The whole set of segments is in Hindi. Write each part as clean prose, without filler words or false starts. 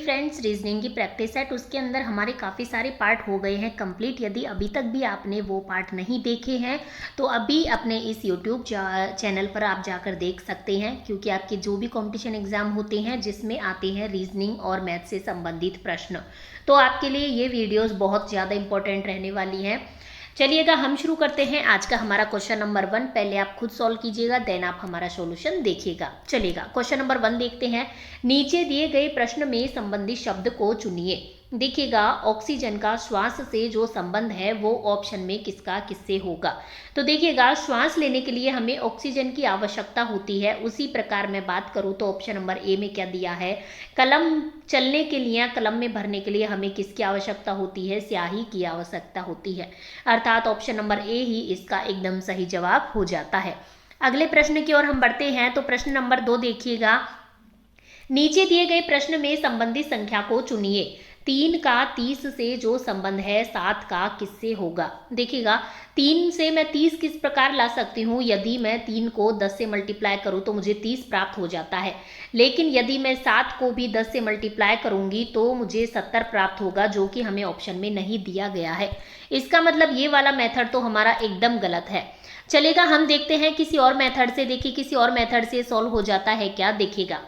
फ्रेंड्स, रीजनिंग की प्रैक्टिस सेट उसके अंदर हमारे काफ़ी सारे पार्ट हो गए हैं कंप्लीट। यदि अभी तक भी आपने वो पार्ट नहीं देखे हैं तो अभी अपने इस यूट्यूब चैनल पर आप जाकर देख सकते हैं, क्योंकि आपके जो भी कंपटीशन एग्जाम होते हैं जिसमें आते हैं रीजनिंग और मैथ से संबंधित प्रश्न, तो आपके लिए ये वीडियोज़ बहुत ज़्यादा इंपॉर्टेंट रहने वाली हैं। चलिएगा हम शुरू करते हैं। आज का हमारा क्वेश्चन नंबर 1 पहले आप खुद सॉल्व कीजिएगा, देन आप हमारा सॉल्यूशन देखिएगा। चलिएगा क्वेश्चन नंबर 1 देखते हैं। नीचे दिए गए प्रश्न में संबंधित शब्द को चुनिए। देखिएगा ऑक्सीजन का श्वास से जो संबंध है वो ऑप्शन में किसका किससे होगा। तो देखिएगा श्वास लेने के लिए हमें ऑक्सीजन की आवश्यकता होती है। उसी प्रकार मैं बात करूँ तो ऑप्शन नंबर ए में क्या दिया है, कलम चलने के लिए, कलम में भरने के लिए हमें किसकी आवश्यकता होती है, स्याही की आवश्यकता होती है। अर्थात ऑप्शन नंबर ए ही इसका एकदम सही जवाब हो जाता है। अगले प्रश्न की ओर हम बढ़ते हैं। तो प्रश्न नंबर 2 देखिएगा। नीचे दिए गए प्रश्न में संबंधित संख्या को चुनिए। 3 का 30 से जो संबंध है 7 का किससे होगा। देखिएगा 3 से मैं 30 किस प्रकार ला सकती हूँ, यदि मैं 3 को 10 से मल्टीप्लाई करूँ तो मुझे 30 प्राप्त हो जाता है। लेकिन यदि मैं 7 को भी 10 से मल्टीप्लाई करूँगी तो मुझे 70 प्राप्त होगा, जो कि हमें ऑप्शन में नहीं दिया गया है। इसका मतलब ये वाला मेथड तो हमारा एकदम गलत है। चलेगा हम देखते हैं किसी और मेथड से। देखिए किसी और मेथड से सॉल्व हो जाता है क्या। देखिएगा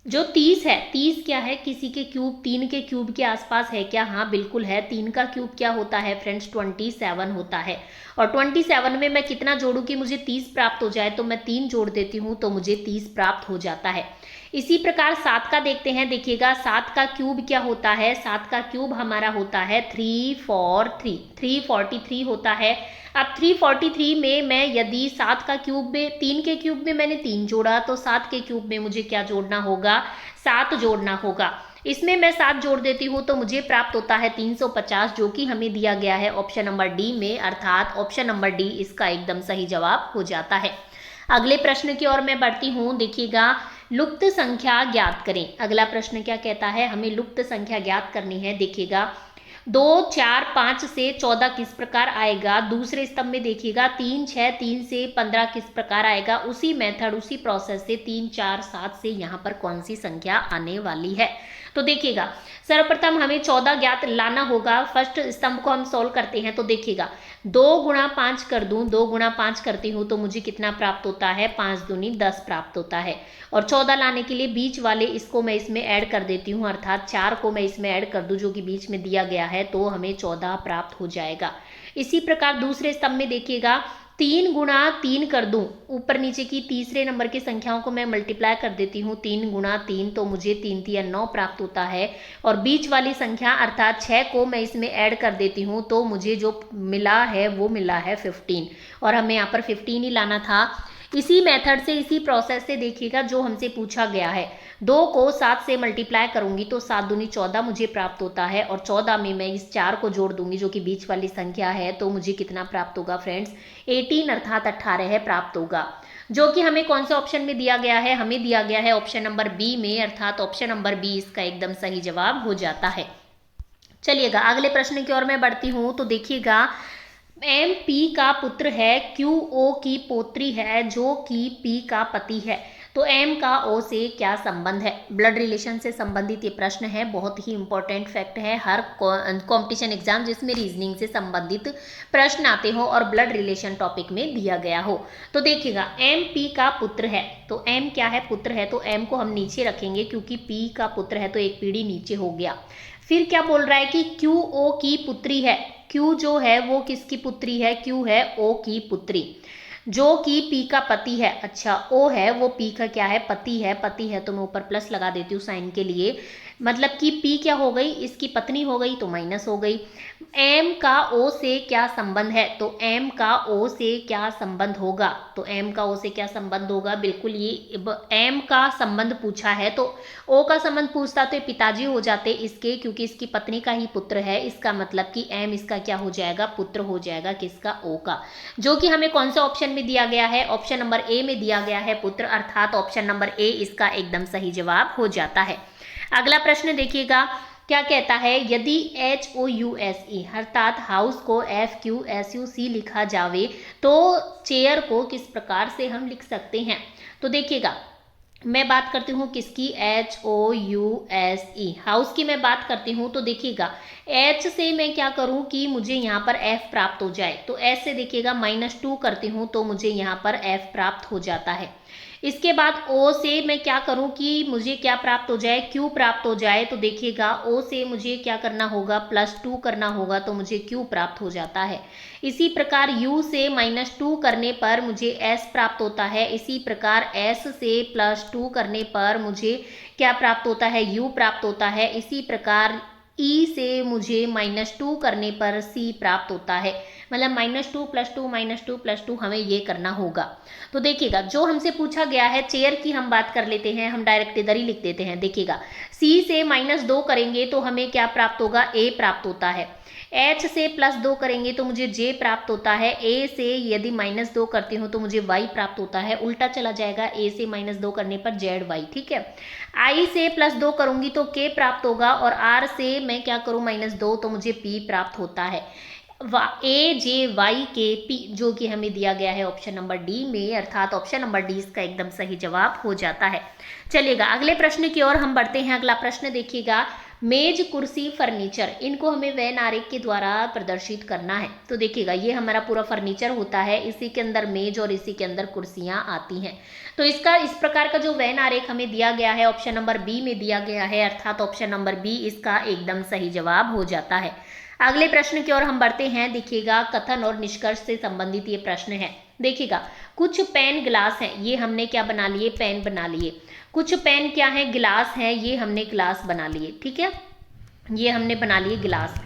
जो 30 है, 30 क्या है, किसी के क्यूब, 3 के क्यूब के आसपास है क्या। हाँ बिल्कुल है। 3 का क्यूब क्या होता है फ्रेंड्स, 27 होता है। और 27 में मैं कितना जोड़ूं कि मुझे 30 प्राप्त हो जाए, तो मैं 3 जोड़ देती हूँ तो मुझे 30 प्राप्त हो जाता है। इसी प्रकार 7 का देखते हैं। देखिएगा 7 का क्यूब क्या होता है, 7 का क्यूब हमारा होता है 343 होता है। अब 343 में मैं यदि 7 का क्यूब में, 3 के क्यूब में मैंने 3 जोड़ा, तो 7 के क्यूब में मुझे क्या जोड़ना होगा, 7 जोड़ना होगा। इसमें मैं 7 जोड़ देती हूँ तो मुझे प्राप्त होता है 350, जो कि हमें दिया गया है ऑप्शन नंबर डी में। अर्थात ऑप्शन नंबर डी इसका एकदम सही जवाब हो जाता है। अगले प्रश्न की ओर मैं बढ़ती हूँ। देखिएगा लुप्त संख्या ज्ञात करें। अगला प्रश्न क्या कहता है, हमें लुप्त संख्या ज्ञात करनी है। देखिएगा 2, 4, 5 से 14 किस प्रकार आएगा। दूसरे स्तंभ में देखिएगा 3, 6, 3 से 15 किस प्रकार आएगा। उसी मेथड, उसी प्रोसेस से 3, 4, 7 से यहाँ पर कौन सी संख्या आने वाली है। तो देखिएगा सर्वप्रथम हमें 14 ज्ञात लाना होगा। फर्स्ट स्तंभ को हम सॉल्व करते हैं। तो देखिएगा 2 गुणा 5 कर दूं, 2 गुणा 5 करती हूँ तो मुझे कितना प्राप्त होता है, 5 दूनी 10 प्राप्त होता है। और 14 लाने के लिए बीच वाले इसको मैं इसमें ऐड कर देती हूँ, अर्थात 4 को मैं इसमें ऐड कर दूं जो कि बीच में दिया गया है, तो हमें 14 प्राप्त हो जाएगा। इसी प्रकार दूसरे स्तंभ में देखिएगा 3 गुणा 3 कर दूं, ऊपर नीचे की तीसरे नंबर की संख्याओं को मैं मल्टीप्लाई कर देती हूँ। 3 गुणा 3 तो मुझे 3 3 9 प्राप्त होता है। और बीच वाली संख्या अर्थात 6 को मैं इसमें ऐड कर देती हूँ तो मुझे जो मिला है वो मिला है 15। और हमें यहाँ पर 15 ही लाना था। इसी मेथड से, इसी प्रोसेस से देखिएगा जो हमसे पूछा गया है, 2 को 7 से मल्टीप्लाई करूंगी तो 7 दूनी 14 मुझे प्राप्त होता है। और 14 में मैं इस 4 को जोड़ दूंगी जो कि बीच वाली संख्या है, तो मुझे कितना प्राप्त होगा फ्रेंड्स, 18 अर्थात 18 प्राप्त होगा। जो कि हमें कौन से ऑप्शन में दिया गया है, हमें दिया गया है ऑप्शन नंबर बी में। अर्थात ऑप्शन नंबर बी इसका एकदम सही जवाब हो जाता है। चलिएगा अगले प्रश्न की ओर मैं बढ़ती हूँ। तो देखिएगा एम पी का पुत्र है, क्यू ओ की पोत्री है, जो कि पी का पति है। तो एम का ओ से क्या संबंध है। ब्लड रिलेशन से संबंधित ये प्रश्न है, बहुत ही इंपॉर्टेंट फैक्ट है। हर कंपटीशन एग्जाम जिसमें रीजनिंग से संबंधित प्रश्न आते हो और ब्लड रिलेशन टॉपिक में दिया गया हो। तो देखिएगा एम पी का पुत्र है, तो एम क्या है, पुत्र है, तो एम को हम नीचे रखेंगे क्योंकि पी का पुत्र है तो एक पीढ़ी नीचे हो गया। फिर क्या बोल रहा है कि क्यू ओ की पुत्री है। क्यू जो है वो किसकी पुत्री है, क्यू है ओ की पुत्री, जो कि पी का पति है। अच्छा ओ है वो पी का क्या है, पति है। पति है तो मैं ऊपर प्लस लगा देती हूँ साइन के लिए, मतलब कि पी क्या हो गई, इसकी पत्नी हो गई, तो माइनस हो गई। एम का ओ से क्या संबंध है, तो एम का ओ से क्या संबंध होगा, तो एम का ओ से क्या संबंध होगा, बिल्कुल ये एम का संबंध पूछा है तो ओ का संबंध पूछता तो ये पिताजी हो जाते इसके, क्योंकि इसकी पत्नी का ही पुत्र है। इसका मतलब कि एम इसका क्या हो जाएगा, पुत्र हो जाएगा, किसका, ओ का, जो कि हमें कौन से ऑप्शन में दिया गया है, ऑप्शन नंबर ए में दिया गया है, पुत्र। अर्थात ऑप्शन नंबर ए इसका एकदम सही जवाब हो जाता है। अगला प्रश्न देखिएगा क्या कहता है, यदि HOUSE अर्थात हाउस को FQSUC लिखा जावे तो चेयर को किस प्रकार से हम लिख सकते हैं। तो देखिएगा मैं बात करती हूँ किसकी, HOUSE, हाउस की मैं बात करती हूँ। तो देखिएगा H से मैं क्या करूँ कि मुझे यहाँ पर F प्राप्त हो जाए, तो S से देखिएगा -2 करती हूँ तो मुझे यहाँ पर F प्राप्त हो जाता है। इसके बाद O से मैं क्या करूं कि मुझे क्या प्राप्त हो जाए, Q प्राप्त हो जाए। तो देखिएगा O से मुझे क्या करना होगा, +2 करना होगा तो मुझे Q प्राप्त हो जाता है। इसी प्रकार U से -2 करने पर मुझे S प्राप्त होता है। इसी प्रकार S से +2 करने पर मुझे क्या प्राप्त होता है, U प्राप्त होता है। इसी प्रकार E से मुझे -2 करने पर C प्राप्त होता है। मतलब -2 +2 -2 +2 हमें ये करना होगा। तो देखिएगा जो हमसे पूछा गया है चेयर की हम बात कर लेते हैं, हम डायरेक्ट इधर ही लिख देते हैं। देखिएगा C से -2 करेंगे तो हमें क्या प्राप्त होगा, A प्राप्त होता है। H से +2 करेंगे तो मुझे J प्राप्त होता है। A से यदि -2 करती हूँ तो मुझे Y प्राप्त होता है, उल्टा चला जाएगा, A से -2 करने पर ZY, ठीक है। I से +2 करूंगी तो K प्राप्त होगा, और R से मैं क्या करूँ -2 तो मुझे P प्राप्त होता है। AJYKP जो कि हमें दिया गया है ऑप्शन नंबर डी में, अर्थात ऑप्शन नंबर डी इसका एकदम सही जवाब हो जाता है। चलिएगा अगले प्रश्न की ओर हम बढ़ते हैं। अगला प्रश्न देखिएगा, मेज कुर्सी फर्नीचर, इनको हमें वेन आरेख के द्वारा प्रदर्शित करना है। तो देखिएगा ये हमारा पूरा फर्नीचर होता है, इसी के अंदर मेज और इसी के अंदर कुर्सियां आती हैं। तो इसका इस प्रकार का जो वेन आरेख हमें दिया गया है ऑप्शन नंबर बी में दिया गया है, अर्थात ऑप्शन नंबर बी इसका एकदम सही जवाब हो जाता है। अगले प्रश्न की ओर हम बढ़ते हैं। देखिएगा कथन और निष्कर्ष से संबंधित ये प्रश्न है। देखिएगा कुछ पेन गिलास हैं, ये हमने क्या बना लिए, पेन बना लिए। कुछ पेन क्या है, गिलास है, ये हमने गिलास बना लिए, ठीक है, ये हमने बना लिए गिलास।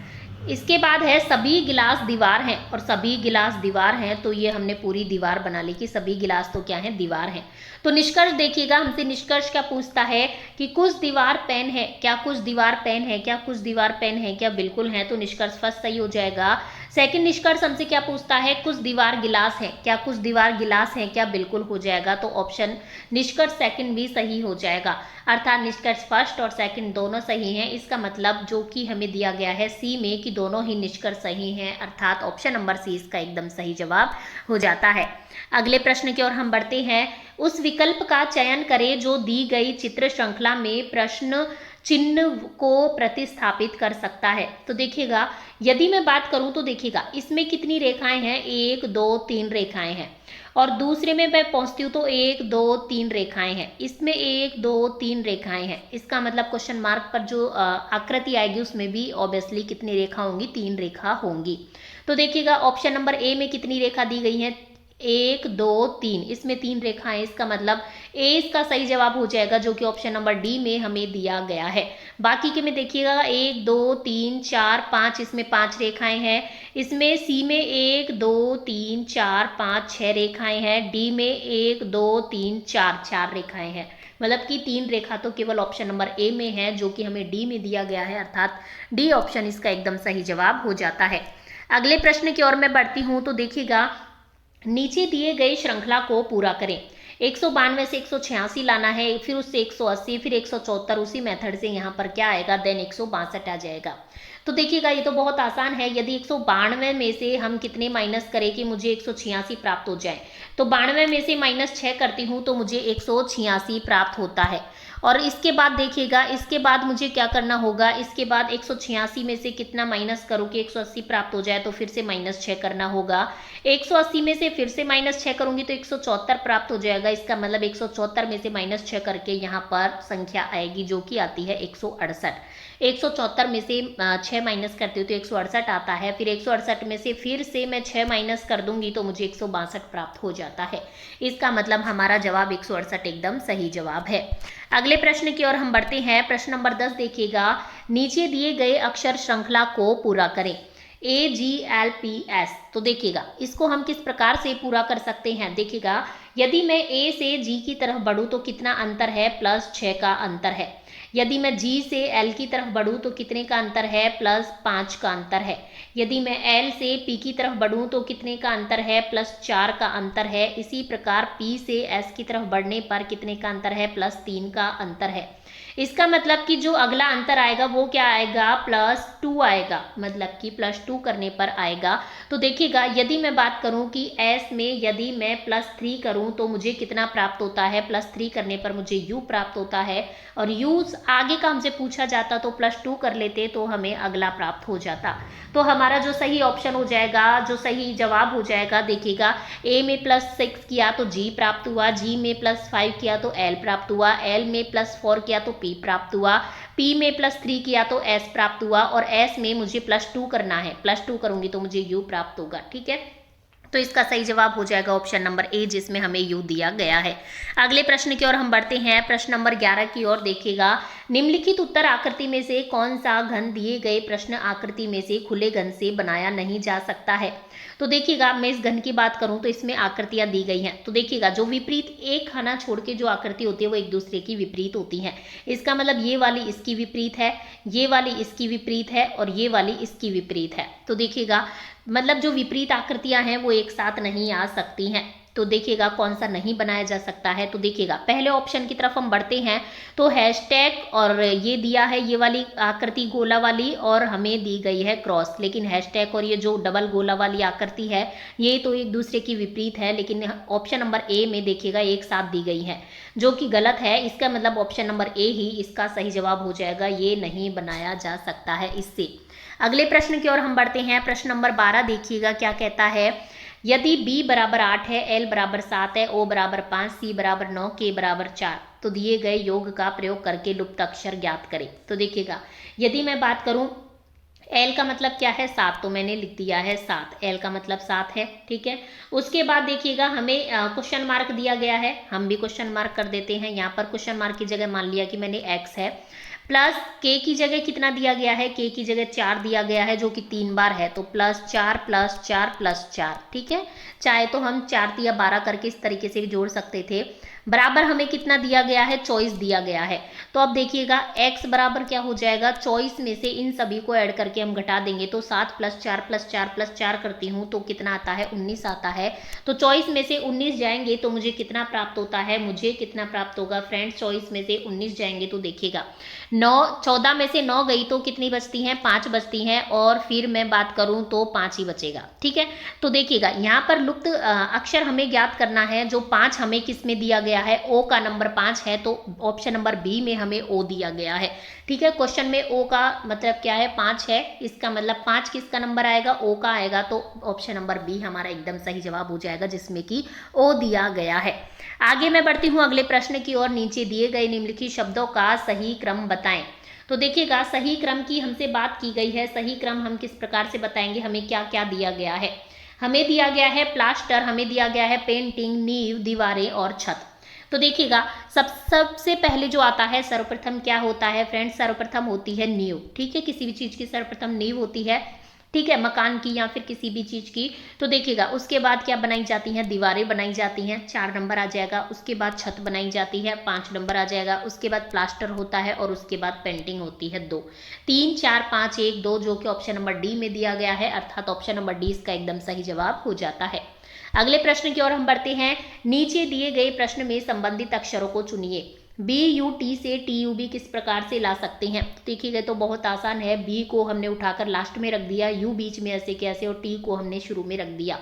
इसके बाद है सभी गिलास दीवार हैं, और सभी गिलास दीवार हैं तो ये हमने पूरी दीवार बना ली कि सभी गिलास तो क्या है, दीवार हैं। तो निष्कर्ष देखिएगा हमसे निष्कर्ष क्या पूछता है कि कुछ दीवार पेन है क्या, कुछ दीवार पेन है क्या, कुछ दीवार पेन है क्या, बिल्कुल है, तो निष्कर्ष फर्स्ट सही हो जाएगा। सेकंड निष्कर्ष हमसे क्या पूछता है, कुछ दीवार गिलास है क्या, कुछ दीवार गिलास है क्या, बिल्कुल हो जाएगा, तो ऑप्शन निष्कर्ष सेकंड भी सही हो जाएगा। अर्थात निष्कर्ष फर्स्ट और सेकंड दोनों सही हैं। इसका मतलब जो कि हमें दिया गया है सी में कि दोनों ही निष्कर्ष सही हैं, अर्थात ऑप्शन नंबर सी इसका एकदम सही जवाब हो जाता है। अगले प्रश्न की ओर हम बढ़ते हैं। उस विकल्प का चयन करें जो दी गई चित्र श्रृंखला में प्रश्न चिन्ह को प्रतिस्थापित कर सकता है। तो देखिएगा यदि मैं बात करूं तो देखिएगा इसमें कितनी रेखाएं हैं, 1 2 3 रेखाएं हैं, और दूसरे में मैं पहुंचती हूँ तो 1 2 3 रेखाएं हैं, इसमें 1 2 3 रेखाएं हैं। इसका मतलब क्वेश्चन मार्क पर जो आकृति आएगी उसमें भी ऑब्वियसली कितनी रेखा होंगी, 3 रेखा होंगी। तो देखिएगा ऑप्शन नंबर ए में कितनी रेखा दी गई है, 1 2 3, इसमें 3 रेखाएं, इसका मतलब ए इसका सही जवाब हो जाएगा जो कि ऑप्शन नंबर डी में हमें दिया गया है। बाकी के में देखिएगा 1 2 3 4 5, इसमें 5 रेखाएं हैं। इसमें सी में 1 2 3 4 5 6 रेखाएं हैं। डी में 1 2 3 4 4 रेखाएं हैं। मतलब कि 3 रेखा तो केवल ऑप्शन नंबर ए में है जो कि हमें डी में दिया गया है, अर्थात डी ऑप्शन इसका एकदम सही जवाब हो जाता है। अगले प्रश्न की ओर मैं बढ़ती हूँ। तो देखिएगा नीचे दिए गए श्रृंखला को पूरा करें। 192 से 186 लाना है, फिर उससे 180, फिर 174, उसी मेथड से यहाँ पर क्या आएगा, देन 162 आ जाएगा। तो देखिएगा ये तो बहुत आसान है। यदि 192 में से हम कितने माइनस करें कि मुझे 186 प्राप्त हो जाए, तो 92 में से -6 करती हूँ तो मुझे 186 प्राप्त होता है। और इसके बाद देखिएगा इसके बाद मुझे क्या करना होगा, इसके बाद 186 में से कितना माइनस करूँ कि 180 प्राप्त हो जाए, तो फिर से -6 करना होगा। 180 में से फिर से -6 करूंगी तो 174 प्राप्त हो जाएगा। इसका मतलब 174 में से -6 करके यहाँ पर संख्या आएगी जो कि आती है 168। 174 में से 6 माइनस करती हूँ तो 168 आता है। फिर 168 में से फिर से मैं 6 माइनस कर दूंगी तो मुझे 162 प्राप्त हो जाता है। इसका मतलब हमारा जवाब 168 एकदम सही जवाब है। अगले प्रश्न की ओर हम बढ़ते हैं। प्रश्न नंबर 10 देखिएगा, नीचे दिए गए अक्षर श्रृंखला को पूरा करें। AGLPS, तो देखिएगा इसको हम किस प्रकार से पूरा कर सकते हैं। देखिएगा यदि मैं A से G की तरफ बढ़ूँ तो कितना अंतर है, +6 का अंतर है। यदि मैं G से L की तरफ बढ़ूँ तो कितने का अंतर है, +5 का अंतर है। यदि मैं L से P की तरफ बढ़ूँ तो कितने का अंतर है, +4 का अंतर है। इसी प्रकार P से S की तरफ बढ़ने पर कितने का अंतर है, +3 का अंतर है। इसका मतलब कि जो अगला अंतर आएगा वो क्या आएगा, +2 आएगा, मतलब कि +2 करने पर आएगा। तो देखिएगा यदि मैं बात करूं कि S में यदि मैं +3 करूं तो मुझे कितना प्राप्त होता है, +3 करने पर मुझे U प्राप्त होता है। और U आगे का हमसे पूछा जाता तो +2 कर लेते तो हमें अगला प्राप्त हो जाता। तो हमारा जो सही ऑप्शन हो जाएगा, जो सही जवाब हो जाएगा, देखिएगा A में +6 किया तो G प्राप्त हुआ, G में +5 किया तो L प्राप्त हुआ, L में +4 किया तो P प्राप्त हुआ, P में +3 किया तो S प्राप्त हुआ, और S में मुझे +2 करना है, +2 करूंगी तो मुझे U प्राप्त होगा। ठीक है, तो इसका सही जवाब हो जाएगा ऑप्शन नंबर ए, जिसमें हमें यू दिया गया है। अगले प्रश्न की ओर हम बढ़ते हैं, प्रश्न नंबर 11 की ओर। देखिएगा निम्नलिखित उत्तर आकृति में से कौन सा घन दिए गए प्रश्न आकृति में से खुले घन से बनाया नहीं जा सकता है। तो देखिएगा मैं इस घन की बात करूं तो इसमें आकृतियां दी गई हैं। तो देखिएगा जो विपरीत एक खाना छोड़ के जो आकृति होती है वो एक दूसरे की विपरीत होती है। इसका मतलब ये वाली इसकी विपरीत है, ये वाली इसकी विपरीत है, और ये वाली इसकी विपरीत है। तो देखिएगा मतलब जो विपरीत आकृतियां हैं वो एक साथ नहीं आ सकती हैं। तो देखिएगा कौन सा नहीं बनाया जा सकता है। तो देखिएगा पहले ऑप्शन की तरफ हम बढ़ते हैं तो हैशटैग और ये दिया है ये वाली आकृति गोला वाली, और हमें दी गई है क्रॉस। लेकिन हैशटैग और ये जो डबल गोला वाली आकृति है ये तो एक दूसरे की विपरीत है, लेकिन ऑप्शन नंबर ए में देखिएगा एक साथ दी गई है, जो कि गलत है। इसका मतलब ऑप्शन नंबर ए ही इसका सही जवाब हो जाएगा, ये नहीं बनाया जा सकता है इससे। अगले प्रश्न की ओर हम बढ़ते हैं, प्रश्न नंबर 12 देखिएगा क्या कहता है। यदि b बराबर 8 है, l बराबर 7 है, o बराबर 5, c बराबर 9, k बराबर 4, तो दिए गए योग का प्रयोग करके लुप्त अक्षर ज्ञात करें। तो देखिएगा यदि मैं बात करूं L का मतलब क्या है, 7, तो मैंने लिख दिया है 7, L का मतलब 7 है। ठीक है, उसके बाद देखिएगा हमें क्वेश्चन मार्क दिया गया है, हम भी क्वेश्चन मार्क कर देते हैं। यहाँ पर क्वेश्चन मार्क की जगह मान लिया कि मैंने x है, प्लस k की जगह कितना दिया गया है, k की जगह 4 दिया गया है जो कि 3 बार है, तो +4 +4 +4। ठीक है, चाहे तो हम 4 या 12 करके इस तरीके से भी जोड़ सकते थे। बराबर हमें कितना दिया गया है, 24 दिया गया है। तो अब देखिएगा x बराबर क्या हो जाएगा, 24 में से इन सभी को ऐड करके हम घटा देंगे तो 7 + 4 + 4 + 4 करती हूँ तो कितना आता है, 19 आता है। तो 24 में से 19 जाएंगे तो मुझे कितना प्राप्त होता है, मुझे कितना प्राप्त होगा फ्रेंड्स, 24 में से 19 जाएंगे तो देखिएगा 14 में से 9 गई तो कितनी बचती हैं, 5 बचती हैं, और फिर मैं बात करूं तो 5 ही बचेगा। ठीक है, तो देखिएगा यहाँ पर लुप्त अक्षर हमें ज्ञात करना है। जो 5 हमें किस में दिया गया है, ओ का नंबर 5 है, तो ऑप्शन नंबर बी में हमें ओ दिया गया है। ठीक है, क्वेश्चन में ओ का मतलब क्या है, 5 है, इसका मतलब 5 किसका नंबर आएगा, ओ का आएगा, तो ऑप्शन नंबर बी हमारा एकदम सही जवाब हो जाएगा जिसमें कि ओ दिया गया है। आगे मैं बढ़ती हूँ अगले प्रश्न की ओर। नीचे दिए गए निम्नलिखित शब्दों का सही क्रम बताएं। तो देखिएगा सही क्रम की हमसे बात की गई है। सही क्रम हम किस प्रकार से बताएंगे, हमें क्या क्या दिया गया है। हमें दिया गया है प्लास्टर, हमें दिया गया है पेंटिंग, नींव, दीवारें और छत। तो देखिएगा सबसे पहले जो आता है सर्वप्रथम क्या होता है फ्रेंड्स, सर्वप्रथम होती है नींव। ठीक है, किसी भी चीज की सर्वप्रथम नींव होती है। ठीक है, मकान की या फिर किसी भी चीज की। तो देखिएगा उसके बाद क्या बनाई जाती हैं, दीवारें बनाई जाती हैं, 4 नंबर आ जाएगा। उसके बाद छत बनाई जाती है, 5 नंबर आ जाएगा। उसके बाद प्लास्टर होता है और उसके बाद पेंटिंग होती है 2। 3 4 5 1 2 जो कि ऑप्शन नंबर डी में दिया गया है, अर्थात ऑप्शन नंबर डी इसका एकदम सही जवाब हो जाता है। अगले प्रश्न की ओर हम बढ़ते हैं। नीचे दिए गए प्रश्न में संबंधित अक्षरों को चुनिए। BUT से TUB किस प्रकार से ला सकते हैं। देखिएगा तो बहुत आसान है। B को हमने उठाकर लास्ट में रख दिया, U बीच में ऐसे कैसे, और T को हमने शुरू में रख दिया।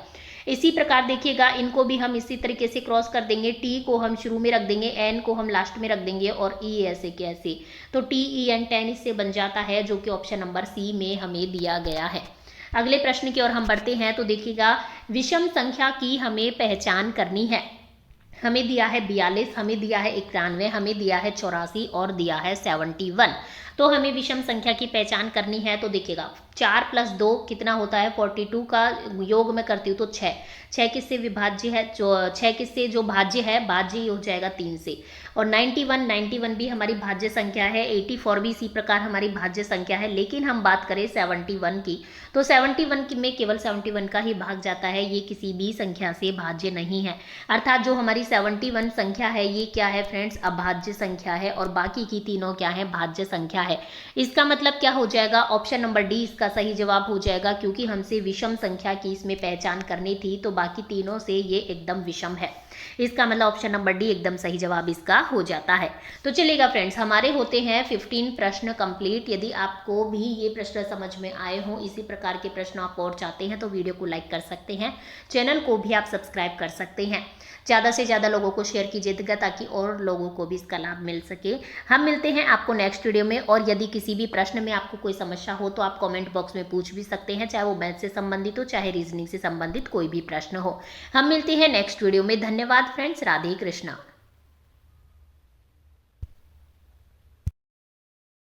इसी प्रकार देखिएगा इनको भी हम इसी तरीके से क्रॉस कर देंगे। T को हम शुरू में रख देंगे, N को हम लास्ट में रख देंगे, और E ऐसे कैसे, तो TEN 10 इससे बन जाता है, जो कि ऑप्शन नंबर सी में हमें दिया गया है। अगले प्रश्न की ओर हम बढ़ते हैं। तो देखिएगा विषम संख्या की हमें पहचान करनी है। हमें दिया है 42, हमें दिया है 91, हमें दिया है 84 और दिया है 71। तो हमें विषम संख्या की पहचान करनी है। तो देखिएगा 4 + 2 कितना होता है, 42 का योग मैं करती हूँ तो 6, 6 किससे विभाज्य है, जो 6 किससे जो भाज्य है, भाज्य हो जाएगा 3 से। और 91 भी हमारी भाज्य संख्या है, 84 भी इसी प्रकार हमारी भाज्य संख्या है। लेकिन हम बात करें 71 की, तो 71 में केवल 71 का ही भाग जाता है, ये किसी भी संख्या से भाज्य नहीं है। अर्थात जो हमारी 71 संख्या है ये क्या है फ्रेंड्स, अभाज्य संख्या है, और बाकी की तीनों क्या है, भाज्य संख्या है। इसका मतलब क्या हो जाएगा, ऑप्शन नंबर डी इसका सही जवाब हो जाएगा, क्योंकि हमसे विषम संख्या की इसमें पहचान करनी थी, तो बाकी तीनों से ये एकदम विषम है। इसका मतलब ऑप्शन नंबर डी एकदम सही जवाब इसका हो जाता है। तो चलेगा फ्रेंड्स, हमारे होते हैं 15 प्रश्न कंप्लीट। यदि आपको भी ये प्रश्न समझ में आए हों, इसी प्रकार के प्रश्न आप और चाहते हैं, तो वीडियो को लाइक कर सकते हैं, चैनल को भी आप सब्सक्राइब कर सकते हैं, ज़्यादा से ज़्यादा लोगों को शेयर कीजिएगा ताकि और लोगों को भी इसका लाभ मिल सके। हम मिलते हैं आपको नेक्स्ट वीडियो में, और यदि किसी भी प्रश्न में आपको कोई समस्या हो तो आप कमेंट बॉक्स में पूछ भी सकते हैं, चाहे वो मैथ से संबंधित हो, चाहे रीजनिंग से संबंधित कोई भी प्रश्न हो। हम मिलते हैं नेक्स्ट वीडियो में। धन्यवाद फ्रेंड्स, राधे कृष्णा।